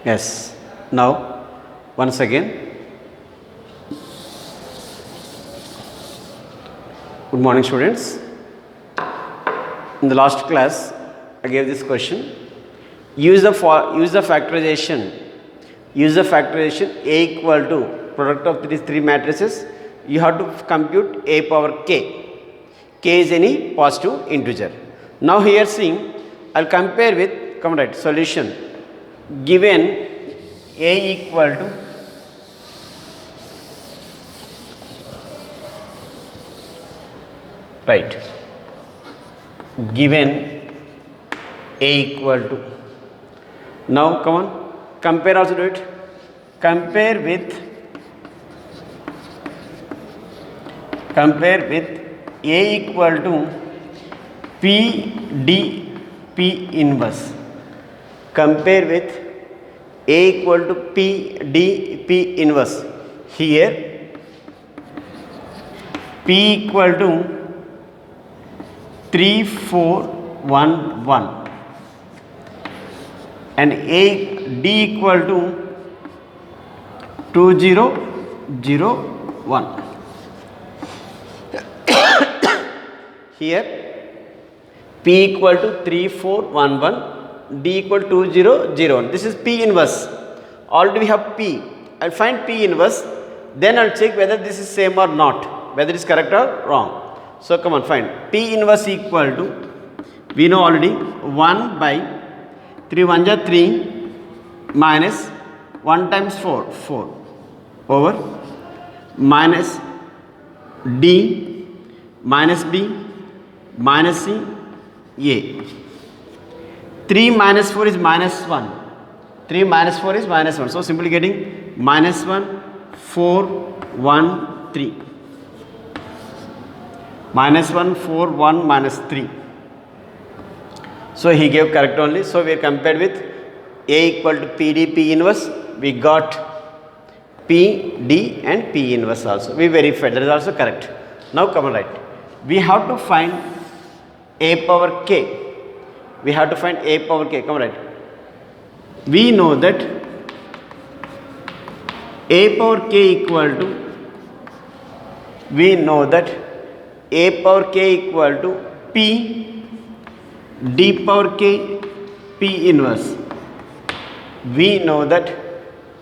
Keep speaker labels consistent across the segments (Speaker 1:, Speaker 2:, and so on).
Speaker 1: Yes. Now, once again, good morning, students. In the last class, I gave this question. Use the factorization. Use the factorization A equal to product of these three matrices. You have to compute A power k. K is any positive integer. Now here seeing, I'll compare with, come right, solution. Given A equal to right, given A equal to, now come on, compare also, do it. Compare with A equal to P D P inverse. Compare with A equal to P D P inverse. Here P equal to 3 4 1 1 and A D equal to 2 0 0 1. Here P equal to 3 4 1 1, D equal to 2 0 0 1. This is P inverse. Already we have P. I'll find P inverse, then I'll check whether this is same or not, whether it is correct or wrong. So come on, find P inverse equal to, we know already, 1 by 3 1 ja 3 minus 1 times 4 4 over minus D minus B minus C A. 3 minus 4 is minus 1. 3 minus 4 is minus 1. So simply getting minus 1 4 1 3. Minus 1 4 1 minus 3. So he gave correct only. So we compared with A equal to P D P inverse. We got P D and P inverse also. We verified that is also correct. Now come on, right. We have to find A power k. We have to find A power k. Come on, right. We know that A power k equal to, we know that A power k equal to P D power k P inverse. We know that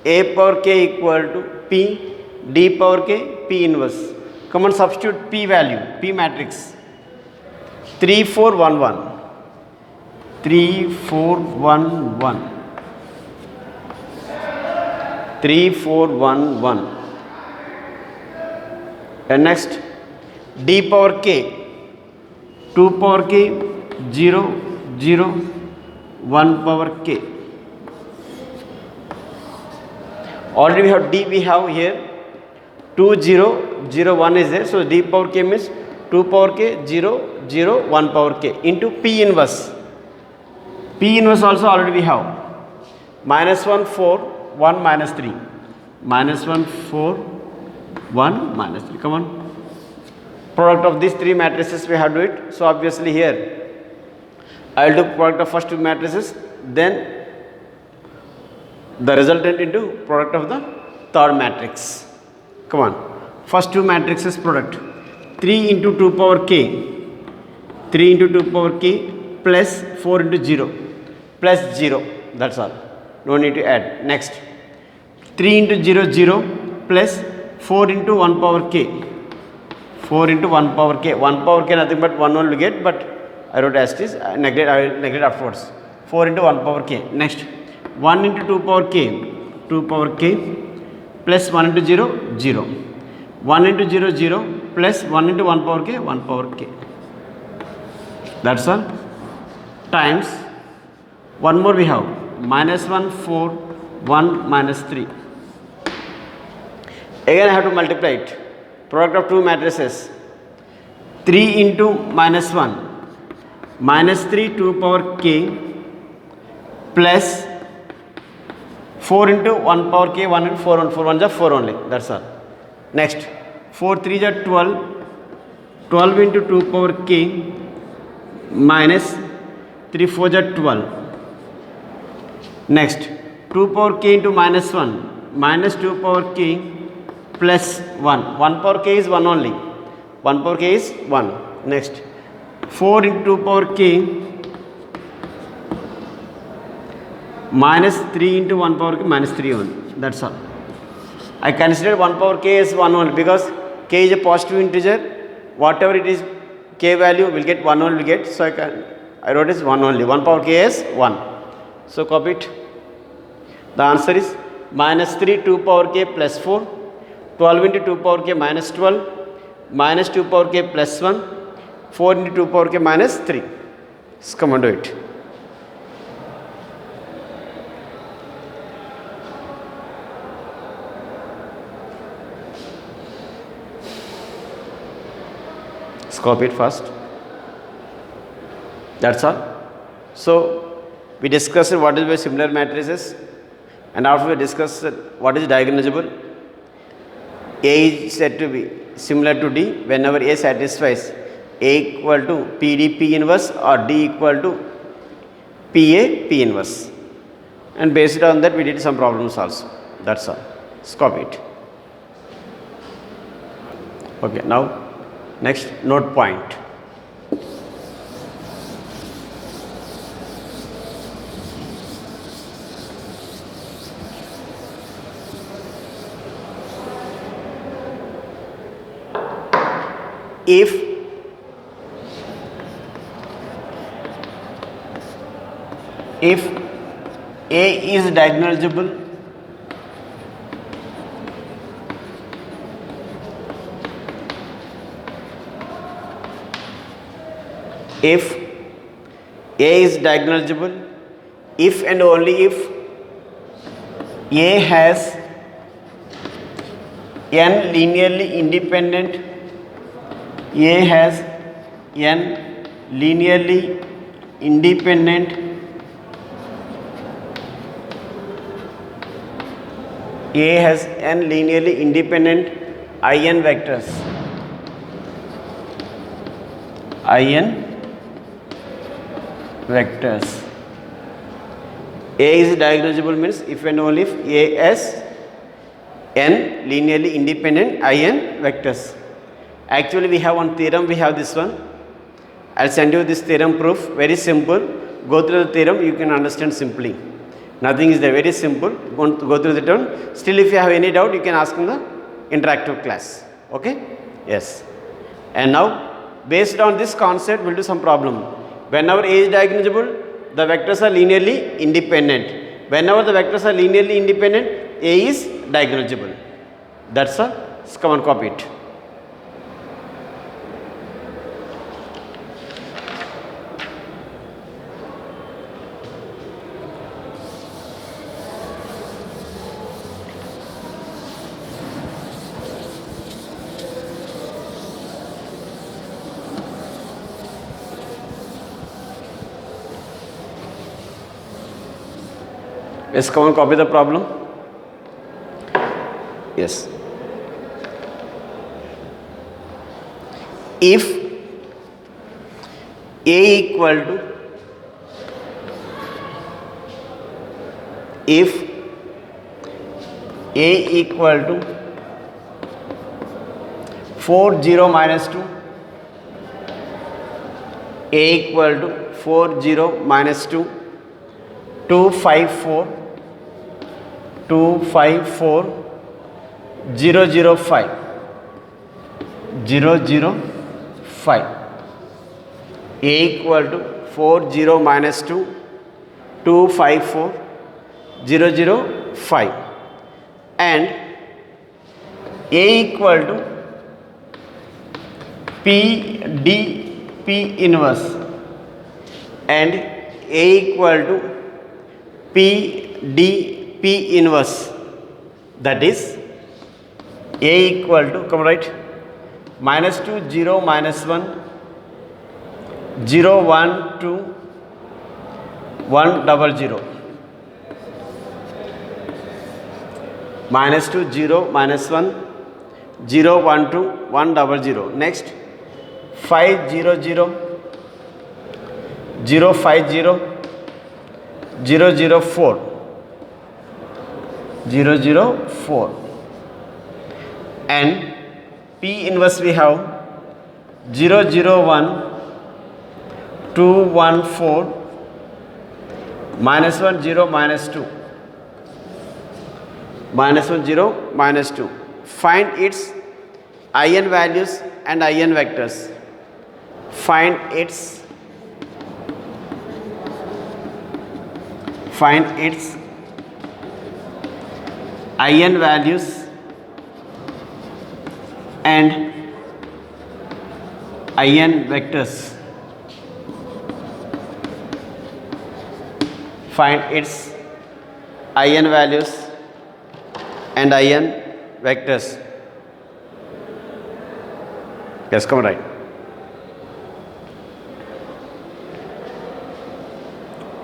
Speaker 1: A power k equal to P D power k P inverse. Come on, substitute P value, P matrix. 3 4 1 1. 3 4 1 1. 3 4 1 1. And next, D power k, 2 power k 0 0 1 power k. Already we have D, we have here 2 0 0 1 is there. So D power k means 2 power k 0 0 1 power k into P inverse. P inverse also already we have minus 1 4 1 minus 3. Minus 1 4 1 minus 3. Come on. Product of these three matrices we have to do it. So obviously here I will do product of first two matrices, then the resultant into product of the third matrix. Come on. First two matrices product. 3 into 2 power k. 3 into 2 power k plus 4 into 0 plus 0. That's all. No need to add. Next. 3 into 0 0 plus 4 into 1 power k. 4 into 1 power k. 1 power k nothing but 1 only get, but I wrote as it is. I will neglect afterwards. 4 into 1 power k. Next. 1 into 2 power k. 2 power k plus 1 into 0 0. 1 into 0 0 plus 1 into 1 power k 1 power k. That's all. Times. One more we have. Minus 1 4 1 minus 3. Again I have to multiply it. Product of two matrices. 3 into minus 1. Minus 3 2 power k plus 4 into 1 power k 1 into 4 1 4 1 is 4 only. That's all. Next. 4 3 is 12. 12 into 2 power k minus 3 4 is 12. Next. 2 power k into minus 1 minus 2 power k plus 1. 1 power k is 1 only. 1 power k is 1. Next 4 into 2 power k minus 3 into 1 power k minus 3 only. That's all. I consider 1 power k as 1 only because k is a positive integer. Whatever it is, k value will get 1 only get. So I wrote as 1 only. 1 power k is 1. So copy it. The answer is minus 3 2 power k plus 4, 12 into 2 power k minus 12, minus 2 power k plus 1, 4 into 2 power k minus 3. Let's come and do it. Let's copy it first. That's all. So we discussed what is similar matrices, and after we discussed what is diagonalizable. A is said to be similar to D whenever A satisfies A equal to PD P inverse or D equal to PA P inverse. And based on that we did some problems also. That's all. Let's copy it. Okay, now next note point. If A is diagonalizable, if A is diagonalizable, if and only if A has n linearly independent A has n linearly independent A has n linearly independent in vectors. In vectors. A is diagonalizable means if and only if A has n linearly independent in vectors. Actually we have one theorem, we have this one. I'll send you this theorem proof, very simple. Go through the theorem, you can understand simply. Nothing is there, very simple. Go through the theorem. Still if you have any doubt, you can ask in the interactive class. Okay? Yes. And now based on this concept, we'll do some problem. Whenever A is diagonalizable, the vectors are linearly independent. Whenever the vectors are linearly independent, A is diagonalizable. That's all. Let's come and copy it. Let's come and copy the problem. Yes. If A equal to to 4 0 minus 2, A equal to 4 0 minus 2, 2 5 4 0 0 5 0 0 5. A equal to 4 0 minus 2 2 5 4 0 0 5, and A equal to P D P inverse, and A equal to P D P inverse, that is A equal to, come right, minus 2 0 minus 1 0 1 2 1 double 0, minus 2 0 minus 1 0 1 2 1 double 0. Next 5 0 0 0 5 0 0 0 4 0 0 4, and P inverse we have 0 0 1 2 1 4 minus 1 0 minus 2 minus 1 0 minus 2. Find its eigenvalues and eigenvectors. Find its eigenvalues and eigenvectors. Find its eigenvalues and eigenvectors. Yes, come right.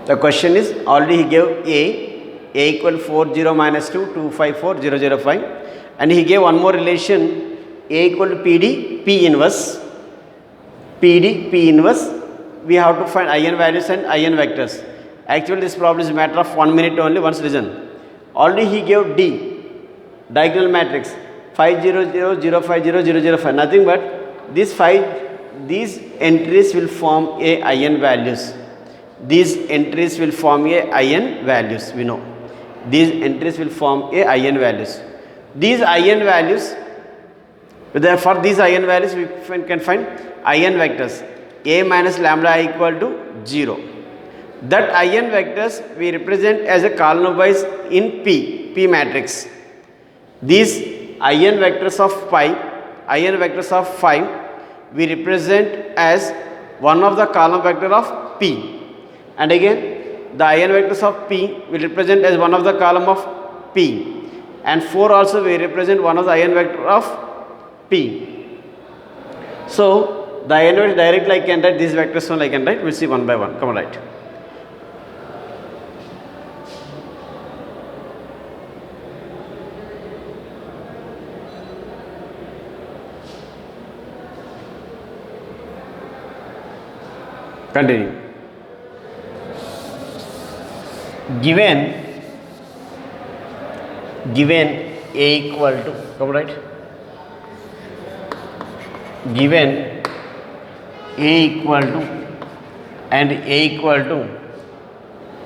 Speaker 1: The question is, already he gave a equal 4 0 minus 2 2 5 4 0 0 5, and he gave one more relation, a equal to PD P inverse. We have to find eigenvalues and eigenvectors. Actually this problem is a matter of 1 minute only. Once listen. Already he gave D, diagonal matrix 5 0 0 0 5 0 0 0 5, nothing but these entries will form a eigenvalues. These entries will form a eigenvalues, we know. These entries will form a eigenvalues. These eigenvalues, for these eigenvalues we can find eigenvectors. A minus lambda I equal to 0. That eigenvectors we represent as a column wise in P matrix. These eigenvectors of 5 we represent as one of the column vector of P. And again, the eigenvectors of P will represent as one of the column of P, and 4 also we represent one of the eigenvector of P. So the eigenvector directly I can write, these vectors only I can write. We'll see one by one. Come on, write. Continue. Given A equal to, come right, given A equal to and A equal to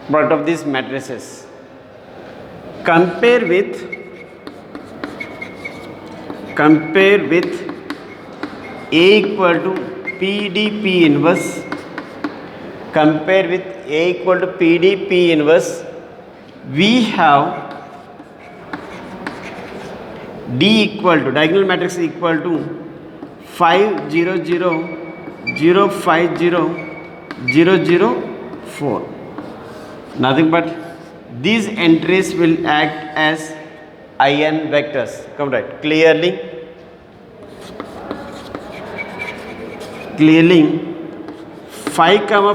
Speaker 1: product of these matrices, compare with A equal to PDP inverse, compare with A equal to PDP inverse, we have D equal to, diagonal matrix equal to 5 0 0 0 5 0 0 0 4. Nothing but these entries will act as eigenvectors. Come right. Clearly 5 comma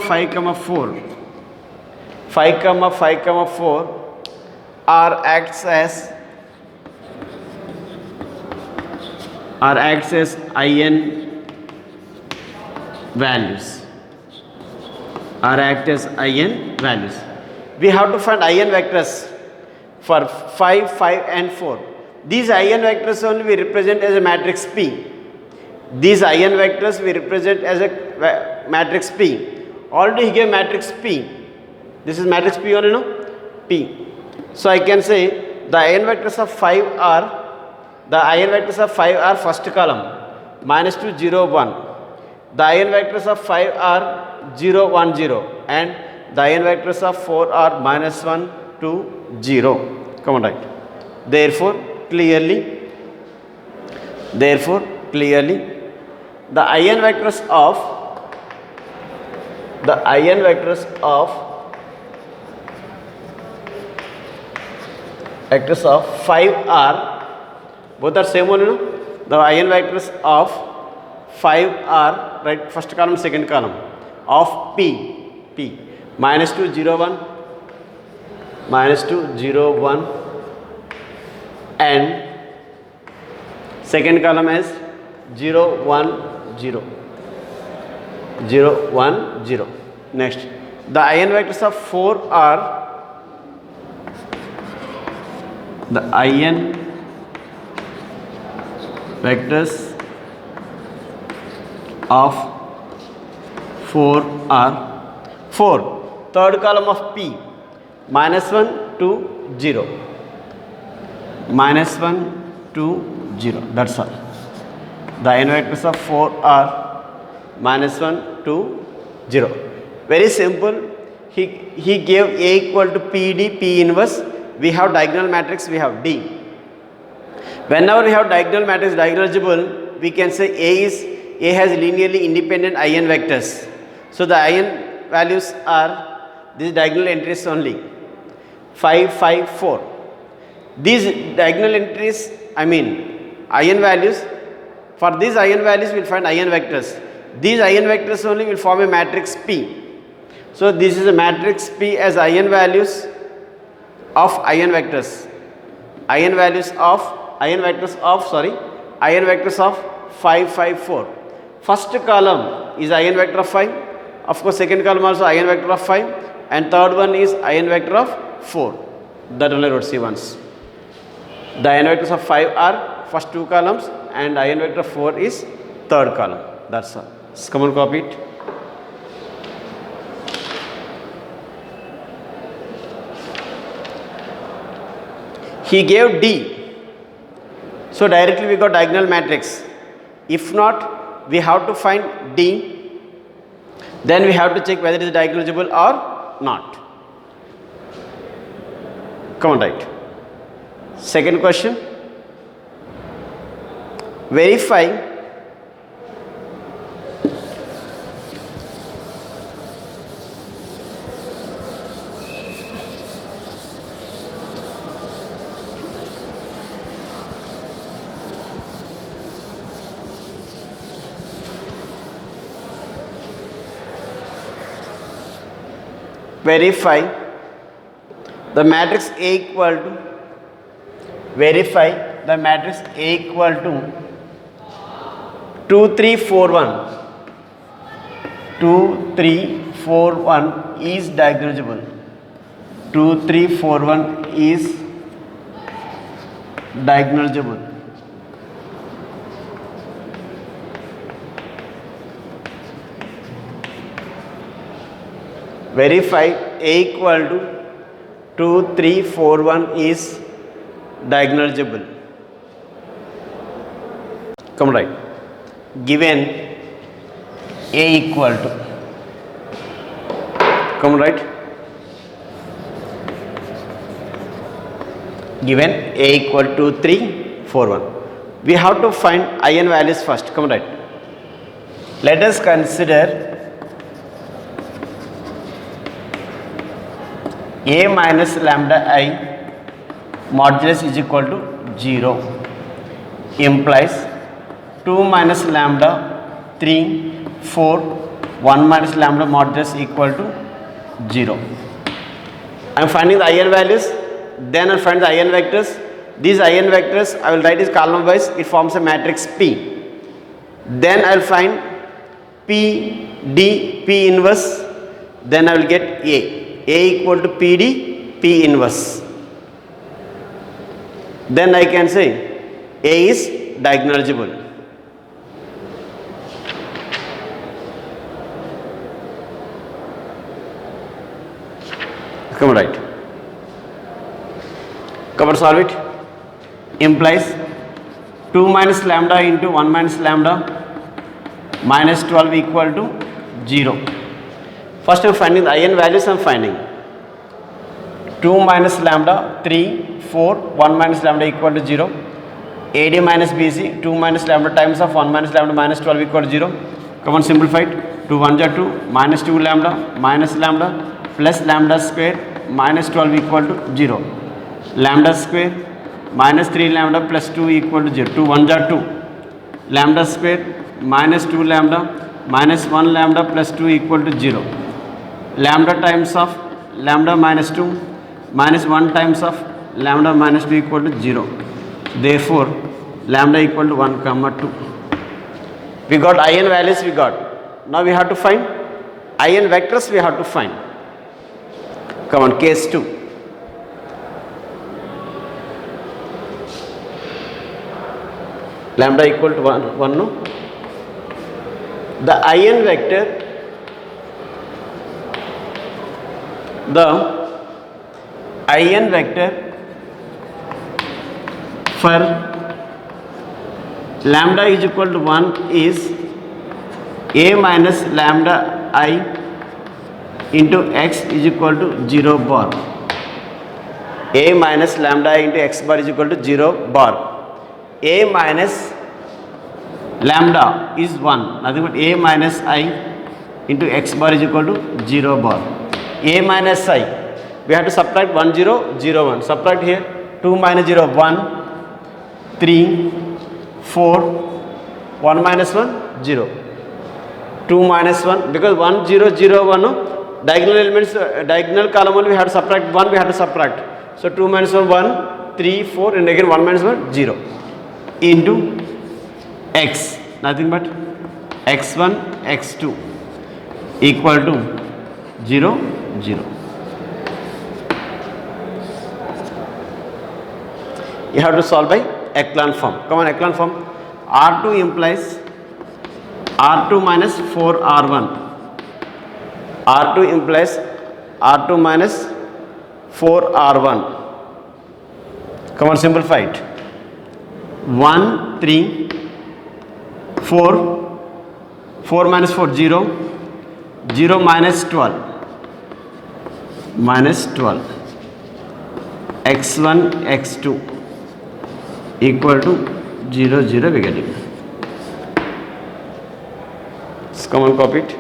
Speaker 1: 5 comma 4 are acts as eigenvalues. We have to find eigenvectors for 5, 5 and 4. These eigenvectors only we represent as a matrix P. These eigenvectors we represent as a matrix P. Already he gave matrix P. This is matrix P only, no? P. So I can say the eigenvectors of 5 are first column minus 2 0 1. The eigenvectors of 5 are 0 1 0, and the eigenvectors of 4 are minus 1 2 0. Come on, right. Therefore clearly the eigenvectors of 5 are, both are same only, no? The eigenvectors of 5 are, right, first column second column of P minus 2 0 1 and second column is 0 1 0. Next, the eigenvectors of 4 are the ion vectors of 4 are 4. Third column of P, -1 to 0. -1 to 0. That's all. The ion vectors of 4 are -1 to 0. Very simple. He gave A equal to PD, P inverse. We have diagonal matrix, we have D. Whenever we have diagonal matrix diagonalizable, we can say A has linearly independent ion vectors. So the ion values are these diagonal entries only, 5, 5, 4. These diagonal entries, ion values, for these ion values we will find ion vectors. These ion vectors only will form a matrix P. So this is a matrix P as ion values of ion vectors. Ion vectors of 5, 5, 4. First column is ion vector of 5. Of course, second column also ion vector of 5. And third one is ion vector of 4. That only wrote C once. The ion vectors of 5 are first two columns and ion vector of 4 is third column. That's all. Come on, copy it. He gave D. So directly we got diagonal matrix. If not, we have to find D. Then we have to check whether it is diagonalizable or not. Come on, right. Second question. Verify the matrix A equal to 2, 3, 4, 1. 2, 3, 4, 1 is diagonalizable. 2, 3, 4, 1 is diagonalizable. Verify A equal to 2, 3, 4, 1 is diagonalizable. Come right. Given A equal to, come right. Given A equal to 3, 4, 1. We have to find ion values first. Come right. Let us consider A minus lambda I modulus is equal to 0 implies 2 minus lambda 3, 4, 1 minus lambda modulus equal to 0. I am finding the ion values, then I will find the ion vectors. These ion vectors I will write is column wise, it forms a matrix P. Then I will find P, D, P inverse, then I will get A equal to PD, P inverse. Then I can say A is diagonalizable. Come on, right. Come on, solve it. Implies 2 minus lambda into 1 minus lambda minus 12 equal to 0. First I am finding the ion values. I am finding 2 minus lambda 3, 4, 1 minus lambda equal to 0. AD minus BC 2 minus lambda times of 1 minus lambda minus 12 equal to 0. Come on, simplify it. 2 1 are 2 minus 2 lambda minus lambda plus lambda square minus 12 equal to 0. Lambda square minus 3 lambda plus 2 equal to 0. 2 1 are 2. Lambda square minus 2 lambda minus 1 lambda plus 2 equal to 0. Lambda times of lambda minus 2 minus 1 times of lambda minus 2 equal to 0. Therefore, lambda equal to 1 comma 2. We got ion values, we got. Now we have to find ion vectors, we have to find. Come on, case 2. lambda equal to 1 no. The in vector, for lambda is equal to 1 is a minus lambda I into x is equal to 0 bar. A minus lambda I into x bar is equal to 0 bar. A minus lambda is 1, nothing but a minus I into x bar is equal to 0 bar. A minus I, we have to subtract 1 0 0 1. Subtract here 2 minus 0 1, 3, 4, 1 minus 1 0, 2 minus 1, because 1 0 0 1 no, diagonal elements, diagonal column only we have to subtract 1, we have to subtract. So 2 minus 1 1, 3, 4 and again 1 minus 1 0 into x, nothing but x1 x2 equal to 0 0. You have to solve by echelon form. Come on, echelon form. R2 implies R2 minus 4R1. R2 implies R2 minus 4R1. Come on, simplify it. 1 3 4, 4 minus 4 0, 0 minus 12, x1 x2 equal to 0 0 we get it. Come on, copy it.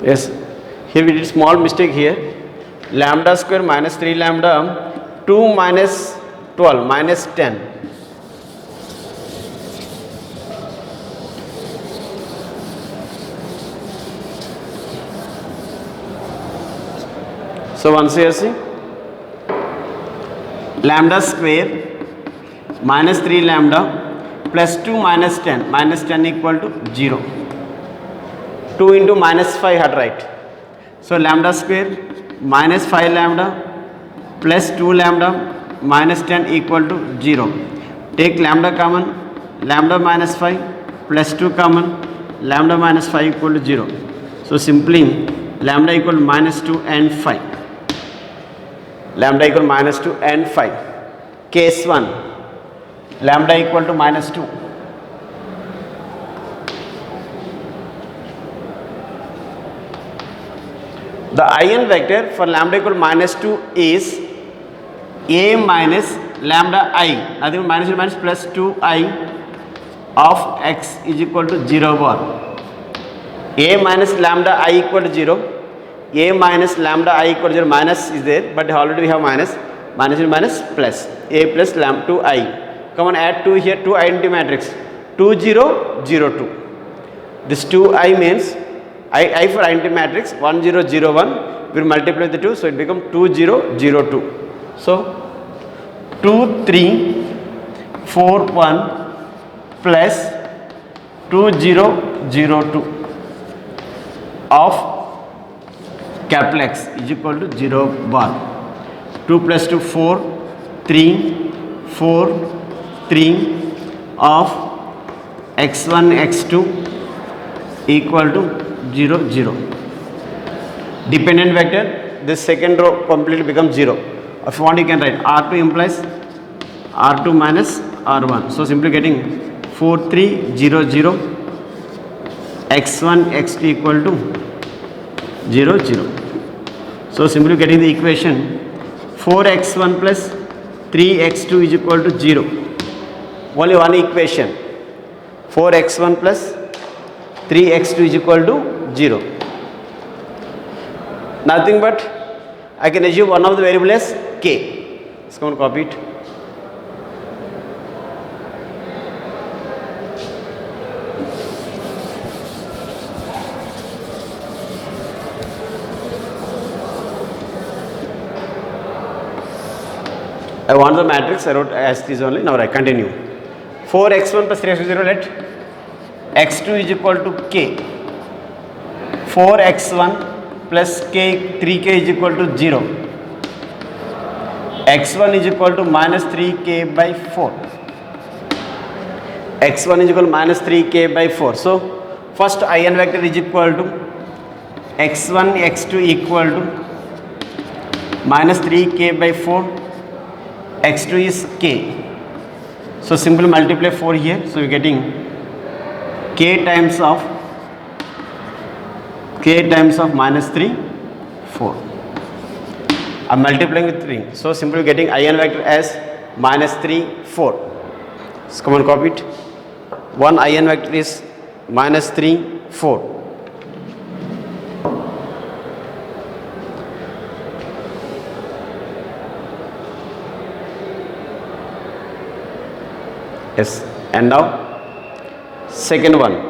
Speaker 1: Yes, here we did small mistake here. Lambda square minus 3 lambda, 2 minus 12 minus 10. So once here see, lambda square minus 3 lambda plus 2 minus 10 equal to 0. 2 into minus 5 had right. So lambda square minus 5 lambda plus 2 lambda minus 10 equal to 0. Take lambda common, lambda minus 5 plus 2 common, lambda minus 5 equal to 0. So simply lambda equal to minus 2 and 5. Lambda equal to minus 2 and 5. Case 1, lambda equal to minus 2. The in vector for lambda equal to minus 2 is a minus lambda I, nothing but minus plus 2i of x is equal to 0 bar. A minus lambda I equal to 0. A minus lambda I equal to 0, minus is there, but already we have minus plus, a plus lambda 2i. Come on, add 2 here, 2 identity matrix, 2 0 0 2. This 2i means I for identity matrix 1 0 0 1, we will multiply the 2, so it becomes 2 0 0 2. So 2 3 4 1 plus 2 0 0 2 of capital X is equal to 0 bar. 2 plus 2 4, 3 4 3 of x1 x2 equal to 0 0. Dependent vector, this second row completely becomes 0. If you want, you can write R2 implies R2 minus R1. So simply getting 4 3 0 0, x1 x2 equal to 0 0. So simply getting the equation 4x1 plus 3x2 is equal to 0. Only one equation, 4x1 plus 3x2 is equal to 0. Nothing but I can assume one of the variable as k. Let's go and copy it. I want the matrix, I wrote as this only. Now I continue. 4x1 plus 3x2 0, let x2 is equal to k. 4x1 plus k 3k is equal to 0. x1 is equal to minus 3k by 4. x1 is equal to minus 3k by 4. So first in vector is equal to x1 x2 equal to minus 3k by 4. x2 is k. So simply multiply 4 here. So you're getting k times of minus 3, 4. I'm multiplying with 3. So simply getting in vector as minus 3, 4. So come on, copy it. One in vector is minus 3, 4. Yes. And now second one.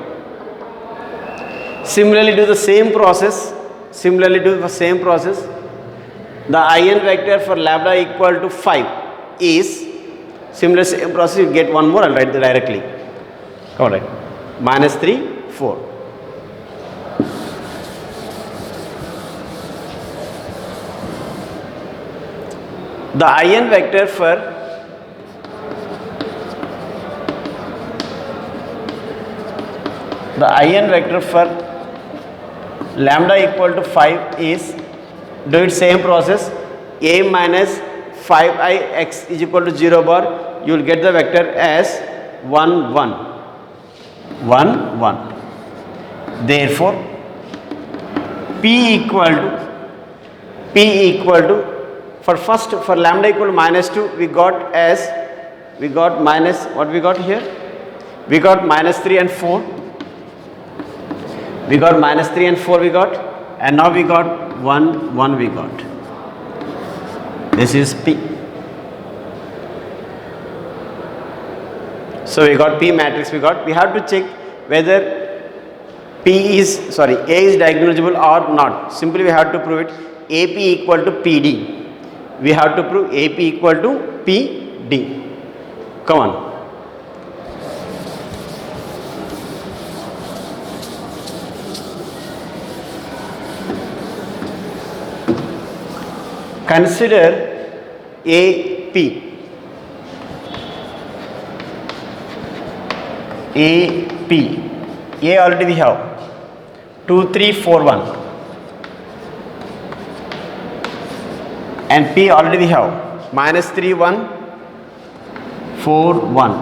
Speaker 1: Similarly do the same process. The in vector for lambda equal to 5 is similar same process. You get one more. I'll write it directly. All right. Minus 3, 4. The in vector for lambda equal to 5 is, do it same process, a minus 5i x is equal to 0 bar. You will get the vector as 1, 1, 1, 1. Therefore p equal to for lambda equal to minus 2 we got minus, what we got here, we got minus 3 and 4. We got minus 3 and 4 we got, and now we got 1, 1 we got. This is P. So we got P matrix we got. We have to check whether A is diagonalizable or not. Simply we have to prove it. AP equal to PD. We have to prove AP equal to PD. Come on. Consider AP. A already we have 2, 3, 4, 1. And P already we have minus 3, 1, 4, 1.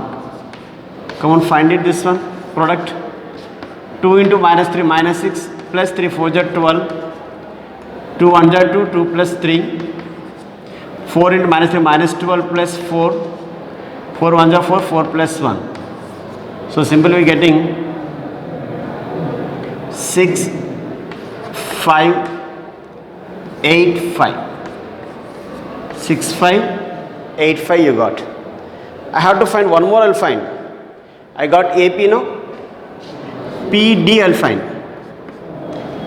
Speaker 1: Come on, find it, this one. Product. 2 into minus 3, minus 6, plus 3, 4 is 12. 2 1 is 2, 2 plus 3. 4 into minus 3, minus 12 plus 4. 4 1 is 4, 4 plus 1. So simply we are getting 6, 5, 8, 5. 6, 5, 8, 5 you got. I have to find one more, I'll find. I got AP, no? PD I'll find.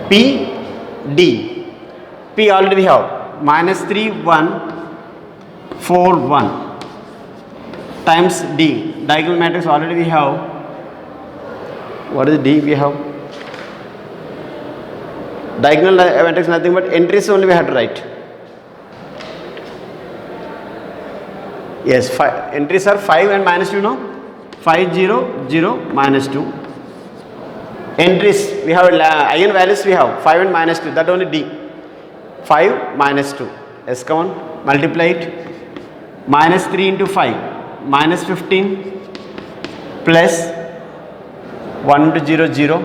Speaker 1: PD. P already we have. Minus 3, 1, 4, 1. Times D. Diagonal matrix already we have. What is D we have? Diagonal matrix nothing but entries only we have to write. Yes, entries are 5 and minus 2, no? 5, 0, 0, minus 2. Entries, we have eigenvalues we have 5 and minus 2, that only D. 5 minus 2. Yes, come on, multiply it. Minus 3 into 5, minus 15, plus 1 into 0, 0.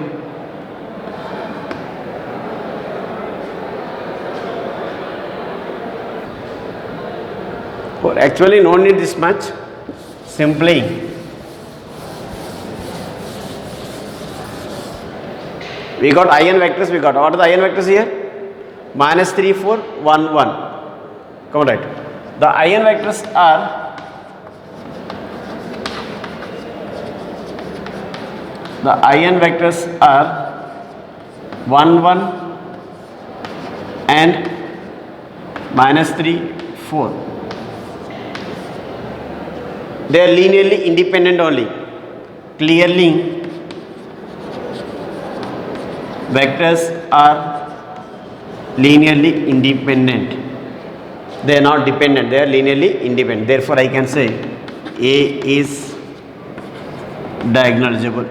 Speaker 1: Actually, no need this much. Simply we got eigenvectors. We got what are the eigenvectors here? Minus 3, 4, 1, 1. Come on, right. The eigenvectors are one, 1 and minus 3, 4. They are linearly independent only. Clearly, vectors are linearly independent. They are not dependent, they are linearly independent. Therefore I can say A is diagonalizable.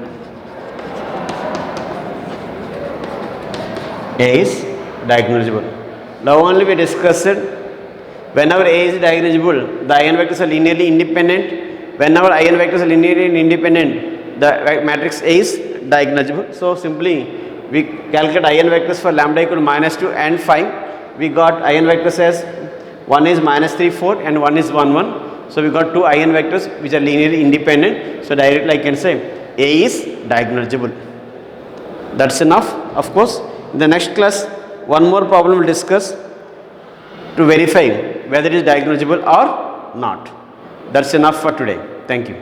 Speaker 1: A is diagonalizable. Now only we discussed whenever A is diagonalizable, the eigenvectors are linearly independent. Whenever eigenvectors are linearly independent, the matrix A is diagonalizable. So simply we calculate eigenvectors for lambda equal to -2 and 5. We got eigenvectors as one is -3, 4 and one is 1, 1. So we got two eigenvectors which are linearly independent. So directly I can say A is diagonalizable. That's enough. Of course, in the next class, one more problem we'll discuss to verify whether it is diagonalizable or not. That's enough for today. Thank you.